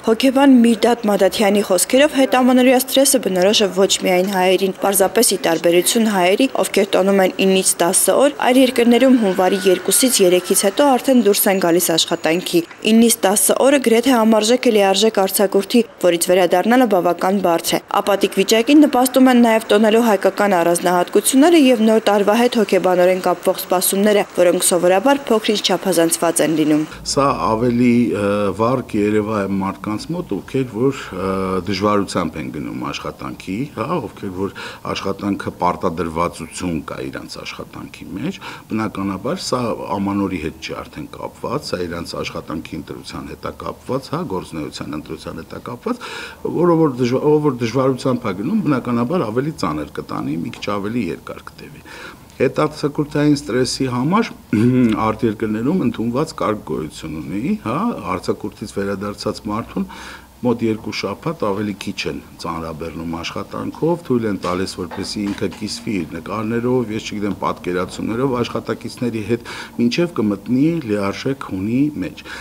Հոգեբան Միրդադ Մադաթյանի խոսքերով հետամանորյա սթրեսը բնորոշ է ոչ միայն հայերին, պարզապես ի տարբերություն հայերի, ովքեր տոնում են 9-ից 10 օր, այլ երկրներում հունվարի 2-ից 3-ից հետո արդեն դուրս են գալիս աշխատանքի։ 9-ից 10 օրը գրեթե համարժեք է լիարժեք արձակուրդի, որից վերադառնալը բավական բարդ է։ Ապատիկ վիճակին նպաստում են նաև տոնելու հայկական առանձնահատկությունները եւ նոր տարվա հետ հոգեբանորեն կապվող սպասումները, որոնք սովորաբար փոքր-ինչ չափազանցված են լինում։ Սա ավելի վառ կերևա է մարդկանց մոտ, ովքեր որ դժվարությամբ են գնում աշխատանքի, հա, ովքեր որ աշխատանքը պարտադրվածություն կա իրանց աշխատանքի մեջ, բնականաբար սա ամանորի հետ չի արդեն կապված, սա իրանց աշխատանքի ընտրության հետ է կապված, հա, գործունեության ընտրության հետ է կապված, որը որ դժվարությամբ է գնում, բնականաբար ավելի ծանր կտանի, մի քիչ ավելի երկար կտևի։ Հետարձակուրդային ստրեսի համար արտերկրներում ընդունված կարճ գոյություն ունի, հա, արձակուրդից վերադարձած մարդուն մոտ 2 շաբաթ ավելի քիչ են ծանրաբեռնում աշխատանքով, թույլ են տալիս, որպեսզի ինքը կիսվի իր նկարներով, ես չգիտեմ, պատկերացումներով աշխատակիցների հետ, մինչև կմտնի լիարժեք հունի մեջ։